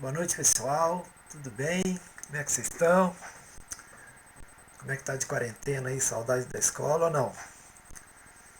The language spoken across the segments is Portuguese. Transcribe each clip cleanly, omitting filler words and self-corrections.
Boa noite, pessoal. Tudo bem? Como é que vocês estão? Como é que tá de quarentena aí? Saudade da escola ou não?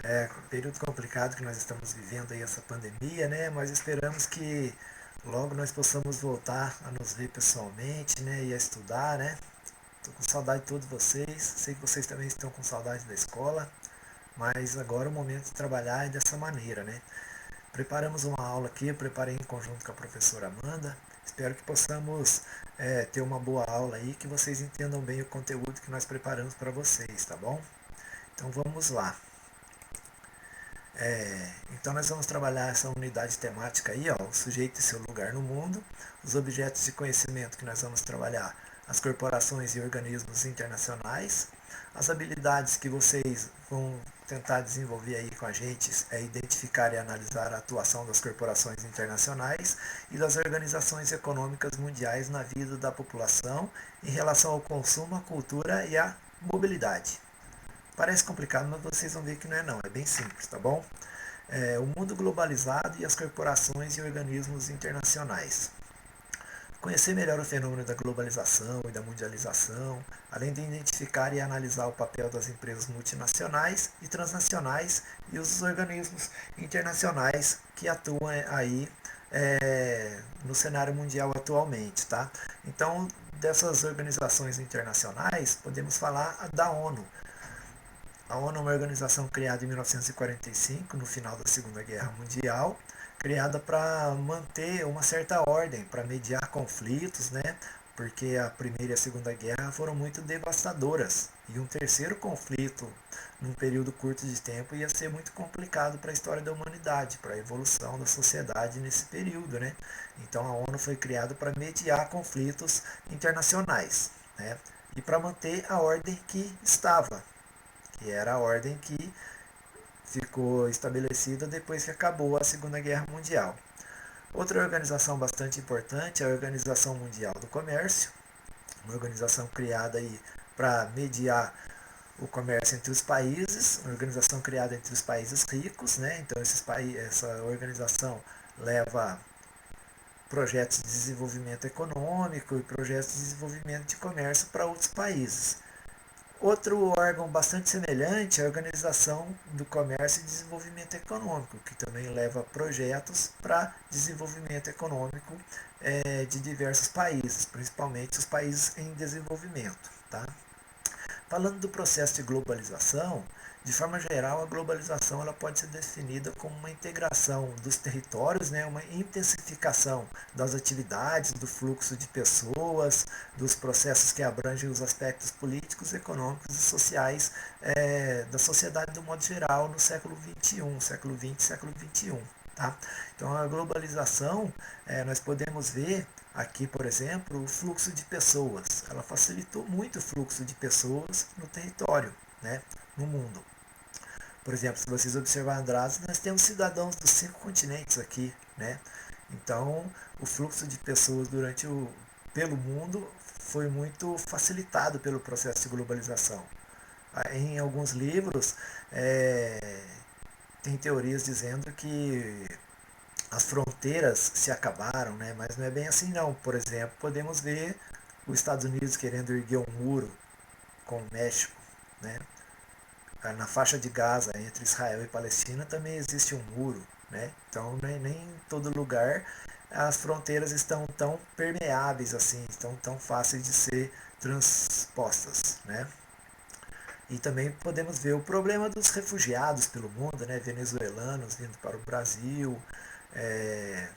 É um período complicado que nós estamos vivendo aí, essa pandemia, né? Mas esperamos que logo nós possamos voltar a nos ver pessoalmente, né? E a estudar, né? Tô com saudade de todos vocês. Sei que vocês também estão com saudade da escola, mas agora é o momento de trabalhar é dessa maneira, né? Preparamos uma aula aqui, eu preparei em conjunto com a professora Amanda. Espero que possamos ter uma boa aula aí, que vocês entendam bem o conteúdo que nós preparamos para vocês, tá bom? Então vamos lá. Então nós vamos trabalhar essa unidade temática aí, ó, o sujeito e seu lugar no mundo, os objetos de conhecimento que nós vamos trabalhar, as corporações e organismos internacionais, as habilidades que vocês vão tentar desenvolver aí com a gente é identificar e analisar a atuação das corporações internacionais e das organizações econômicas mundiais na vida da população em relação ao consumo, à cultura e à mobilidade. Parece complicado, mas vocês vão ver que não é não, é bem simples, tá bom? O mundo globalizado e as corporações e organismos internacionais. Conhecer melhor o fenômeno da globalização e da mundialização, além de identificar e analisar o papel das empresas multinacionais e transnacionais e os organismos internacionais que atuam aí no cenário mundial atualmente, tá? Então, dessas organizações internacionais, podemos falar da ONU. A ONU é uma organização criada em 1945, no final da Segunda Guerra Mundial, criada para manter uma certa ordem, para mediar conflitos, né? Porque a Primeira e a Segunda Guerra foram muito devastadoras. E um terceiro conflito, num período curto de tempo, ia ser muito complicado para a história da humanidade, para a evolução da sociedade nesse período, né? Então a ONU foi criada para mediar conflitos internacionais, né? E para manter a ordem que estava, que era a ordem que ficou estabelecida depois que acabou a Segunda Guerra Mundial. Outra organização bastante importante é a Organização Mundial do Comércio, uma organização criada aí para mediar o comércio entre os países, uma organização criada entre os países ricos, né? Então essa organização leva projetos de desenvolvimento econômico e projetos de desenvolvimento de comércio para outros países. Outro órgão bastante semelhante é a Organização do Comércio e Desenvolvimento Econômico, que também leva projetos para desenvolvimento econômico de diversos países, principalmente os países em desenvolvimento. Tá? Falando do processo de globalização, de forma geral, a globalização ela pode ser definida como uma integração dos territórios, né, uma intensificação das atividades, do fluxo de pessoas, dos processos que abrangem os aspectos políticos, econômicos e sociais da sociedade do modo geral no século XXI, século XX, século XXI. Tá? Então, a globalização, nós podemos ver aqui, por exemplo, o fluxo de pessoas. Ela facilitou muito o fluxo de pessoas no território, né, no mundo. Por exemplo, se vocês observarem Andrade, nós temos cidadãos dos 5 continentes aqui, né? Então, o fluxo de pessoas pelo mundo foi muito facilitado pelo processo de globalização. Em alguns livros, tem teorias dizendo que as fronteiras se acabaram, né? Mas não é bem assim não. Por exemplo, podemos ver os Estados Unidos querendo erguer um muro com o México, né? Na faixa de Gaza, entre Israel e Palestina, também existe um muro, né? Então, nem em todo lugar as fronteiras estão tão permeáveis assim, estão tão fáceis de ser transpostas, né? E também podemos ver o problema dos refugiados pelo mundo, né? Venezuelanos vindo para o Brasil, é,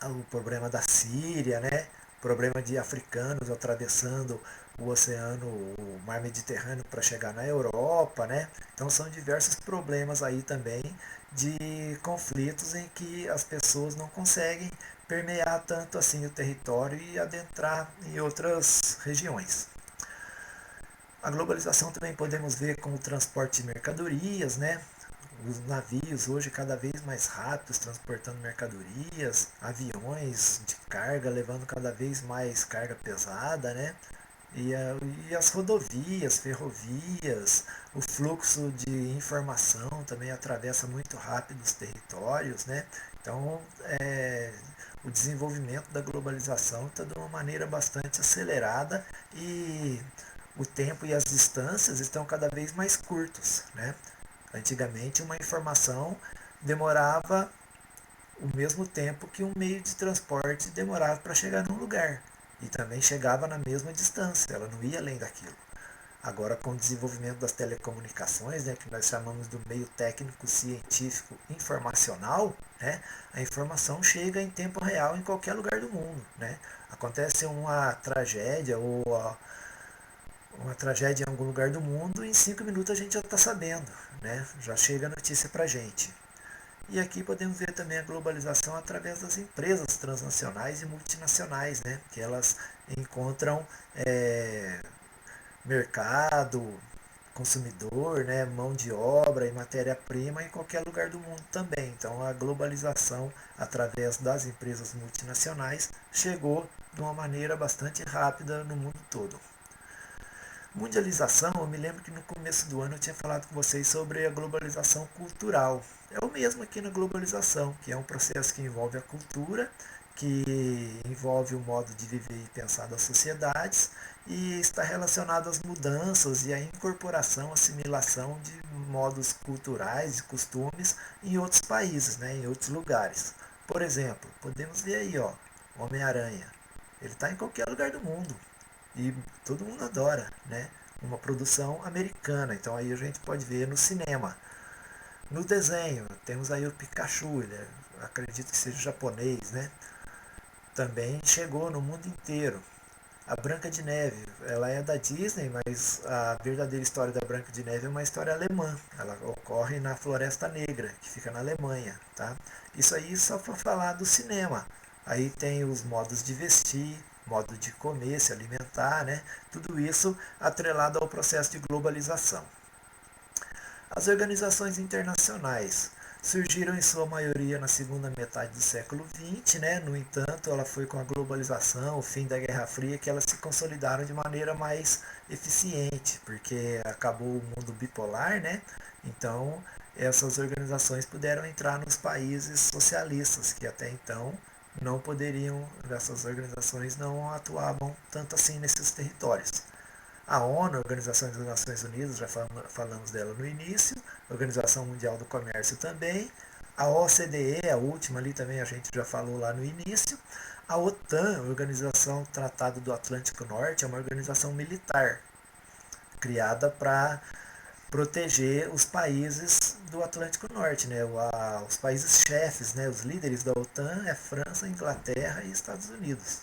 o problema da Síria, né? O problema de africanos atravessando o oceano, o mar Mediterrâneo para chegar na Europa, né? Então são diversos problemas aí também de conflitos em que as pessoas não conseguem permear tanto assim o território e adentrar em outras regiões. A globalização também podemos ver como o transporte de mercadorias, né? Os navios hoje cada vez mais rápidos transportando mercadorias, aviões de carga levando cada vez mais carga pesada, né? E as rodovias, ferrovias, o fluxo de informação também atravessa muito rápido os territórios, né? Então, o desenvolvimento da globalização está de uma maneira bastante acelerada e o tempo e as distâncias estão cada vez mais curtos, né? Antigamente, uma informação demorava o mesmo tempo que um meio de transporte demorava para chegar num lugar. E também chegava na mesma distância, ela não ia além daquilo. Agora, com o desenvolvimento das telecomunicações, né, que nós chamamos do meio técnico, científico, informacional, né, a informação chega em tempo real em qualquer lugar do mundo. Né? Acontece uma tragédia ou uma tragédia em algum lugar do mundo, e em 5 minutos a gente já está sabendo, né? Já chega a notícia para a gente. E aqui podemos ver também a globalização através das empresas transnacionais e multinacionais, né? Que elas encontram mercado, consumidor, né? Mão de obra e matéria-prima em qualquer lugar do mundo também. Então a globalização através das empresas multinacionais chegou de uma maneira bastante rápida no mundo todo. Mundialização, eu me lembro que no começo do ano eu tinha falado com vocês sobre a globalização cultural. É o mesmo aqui na globalização, que é um processo que envolve a cultura, que envolve o modo de viver e pensar das sociedades e está relacionado às mudanças e à incorporação, assimilação de modos culturais e costumes em outros países, né, em outros lugares. Por exemplo, podemos ver aí, ó, Homem-Aranha. Ele está em qualquer lugar do mundo e todo mundo adora, né? Uma produção americana, então aí a gente pode ver no cinema. No desenho, temos aí o Pikachu, acredito que seja japonês, né? Também chegou no mundo inteiro. A Branca de Neve, ela é da Disney, mas a verdadeira história da Branca de Neve é uma história alemã. Ela ocorre na Floresta Negra, que fica na Alemanha, tá? Isso aí só para falar do cinema. Aí tem os modos de vestir, modo de comer, se alimentar, né? Tudo isso atrelado ao processo de globalização. As organizações internacionais surgiram em sua maioria na segunda metade do século XX, né? No entanto, ela foi com a globalização, o fim da Guerra Fria, que elas se consolidaram de maneira mais eficiente, porque acabou o mundo bipolar, né? Então, essas organizações puderam entrar nos países socialistas, que até então não poderiam, essas organizações não atuavam tanto assim nesses territórios. A ONU, a Organização das Nações Unidas, já falamos dela no início, a Organização Mundial do Comércio também, a OCDE, a última ali também a gente já falou lá no início, a OTAN, a Organização Tratado do Atlântico Norte, é uma organização militar, criada para proteger os países do Atlântico Norte, né? Os países chefes, né? Os líderes da OTAN é França, Inglaterra e Estados Unidos.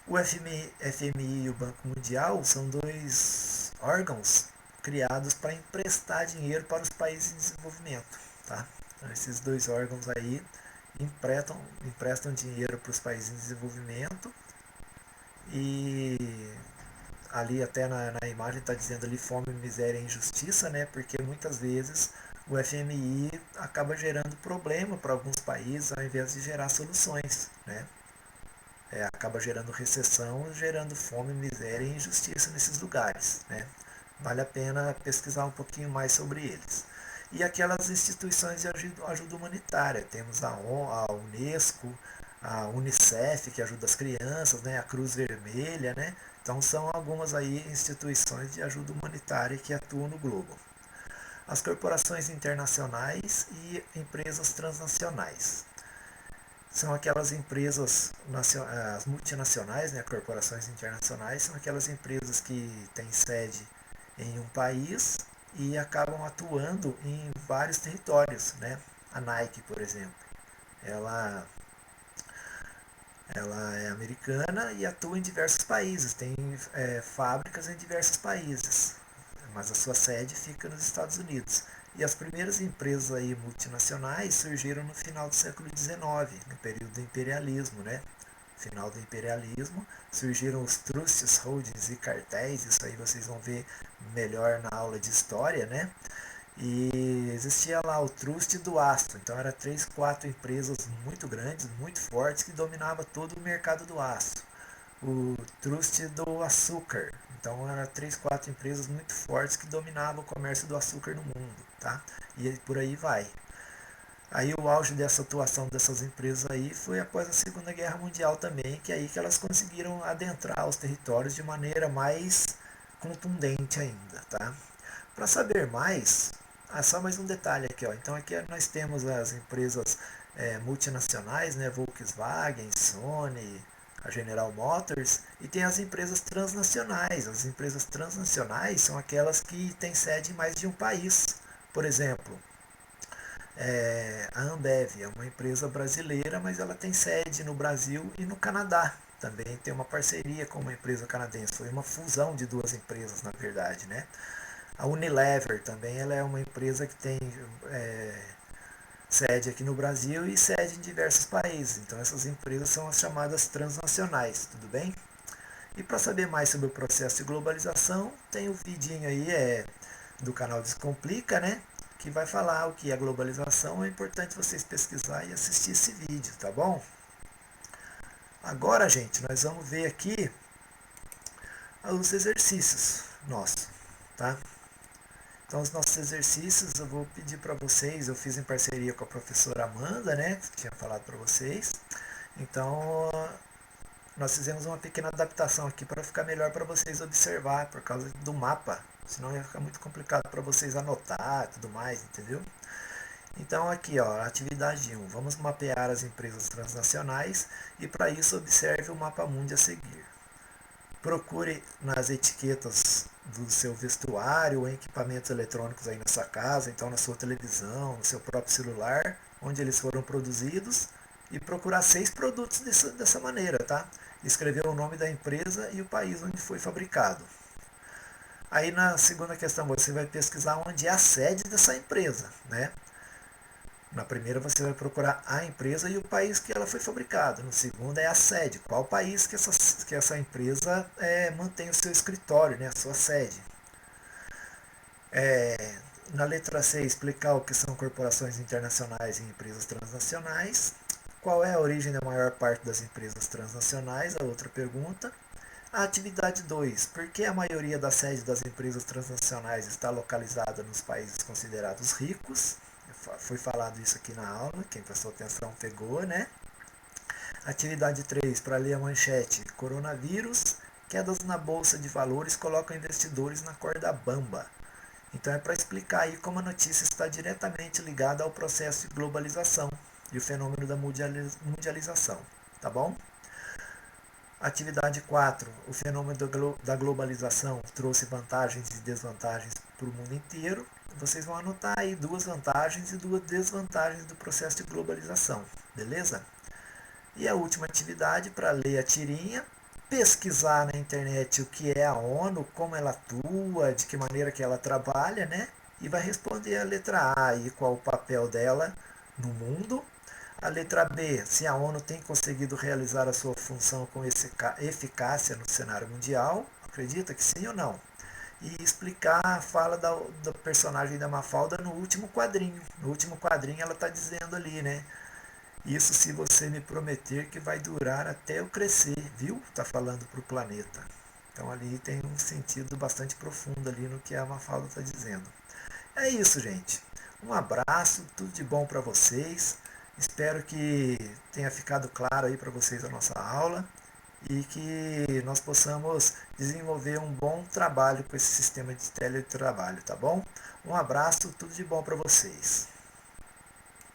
O FMI e o Banco Mundial são dois órgãos criados para emprestar dinheiro para os países em desenvolvimento. Tá? Então, esses dois órgãos aí emprestam dinheiro para os países em desenvolvimento e ali até na imagem está dizendo ali fome, miséria e injustiça, né? Porque muitas vezes o FMI acaba gerando problema para alguns países ao invés de gerar soluções, né? Acaba gerando recessão, gerando fome, miséria e injustiça nesses lugares. Né? Vale a pena pesquisar um pouquinho mais sobre eles. E aquelas instituições de ajuda humanitária, temos a Unesco, a Unicef, que ajuda as crianças, né? A Cruz Vermelha, né? Então são algumas aí instituições de ajuda humanitária que atuam no globo. As corporações internacionais e empresas transnacionais. São aquelas empresas, as multinacionais, né, corporações internacionais, são aquelas empresas que têm sede em um país e acabam atuando em vários territórios. Né? A Nike, por exemplo, ela é americana e atua em diversos países, tem fábricas em diversos países, mas a sua sede fica nos Estados Unidos. E as primeiras empresas aí multinacionais surgiram no final do século XIX, no período do imperialismo, né? Final do imperialismo, surgiram os trusts, holdings e cartéis, isso aí vocês vão ver melhor na aula de história, né? E existia lá o trust do aço, então eram 3, 4 empresas muito grandes, muito fortes, que dominavam todo o mercado do aço. O trust do açúcar, então eram 3, 4 empresas muito fortes que dominavam o comércio do açúcar no mundo, tá? E por aí vai. Aí o auge dessa atuação dessas empresas aí foi após a Segunda Guerra Mundial também, que é aí que elas conseguiram adentrar os territórios de maneira mais contundente ainda, tá? Para saber mais, só mais um detalhe aqui, ó. Então aqui nós temos as empresas multinacionais, né? Volkswagen, Sony, a General Motors, e tem as empresas transnacionais. As empresas transnacionais são aquelas que têm sede em mais de um país. Por exemplo, a Ambev é uma empresa brasileira, mas ela tem sede no Brasil e no Canadá. Também tem uma parceria com uma empresa canadense. Foi uma fusão de duas empresas, na verdade, né? A Unilever também ela é uma empresa que tem sede aqui no Brasil e sede em diversos países. Então essas empresas são as chamadas transnacionais, tudo bem? E para saber mais sobre o processo de globalização, tem o vidinho aí do canal Descomplica, né? Que vai falar o que é globalização. É importante vocês pesquisar e assistir esse vídeo, tá bom? Agora, gente, nós vamos ver aqui os exercícios nossos, tá? Então, os nossos exercícios eu vou pedir para vocês, eu fiz em parceria com a professora Amanda, né, que tinha falado para vocês. Então, nós fizemos uma pequena adaptação aqui para ficar melhor para vocês observar, por causa do mapa. Senão ia ficar muito complicado para vocês anotar e tudo mais, entendeu? Então, aqui, ó, atividade 1. Vamos mapear as empresas transnacionais e para isso observe o mapa mundi a seguir. Procure nas etiquetas do seu vestuário ou equipamentos eletrônicos aí na sua casa, então na sua televisão, no seu próprio celular, onde eles foram produzidos, e procurar 6 produtos dessa maneira, tá? Escrever o nome da empresa e o país onde foi fabricado. Aí na segunda questão você vai pesquisar onde é a sede dessa empresa, né? Na primeira você vai procurar a empresa e o país que ela foi fabricada. No segundo é a sede, qual país que essa empresa mantém o seu escritório, né, a sua sede. Na letra C, explicar o que são corporações internacionais e empresas transnacionais. Qual é a origem da maior parte das empresas transnacionais? A outra pergunta. A atividade 2. Por que a maioria da sede das empresas transnacionais está localizada nos países considerados ricos? Foi falado isso aqui na aula, quem prestou atenção pegou, né? Atividade 3, para ler a manchete. Coronavírus, quedas na bolsa de valores colocam investidores na corda bamba. Então é para explicar aí como a notícia está diretamente ligada ao processo de globalização e o fenômeno da mundialização, tá bom? Atividade 4. O fenômeno da globalização trouxe vantagens e desvantagens para o mundo inteiro. Vocês vão anotar aí 2 vantagens e 2 desvantagens do processo de globalização, beleza? E a última atividade, para ler a tirinha, pesquisar na internet o que é a ONU, como ela atua, de que maneira que ela trabalha, né? E vai responder a letra A aí, qual o papel dela no mundo. A letra B, se a ONU tem conseguido realizar a sua função com eficácia no cenário mundial. Acredita que sim ou não? E explicar a fala da personagem da Mafalda no último quadrinho. No último quadrinho ela está dizendo ali, né? Isso se você me prometer que vai durar até eu crescer, viu? Está falando para o planeta. Então ali tem um sentido bastante profundo ali no que a Mafalda está dizendo. É isso, gente. Um abraço, tudo de bom para vocês. Espero que tenha ficado claro aí para vocês a nossa aula e que nós possamos desenvolver um bom trabalho com esse sistema de teletrabalho, tá bom? Um abraço, tudo de bom para vocês.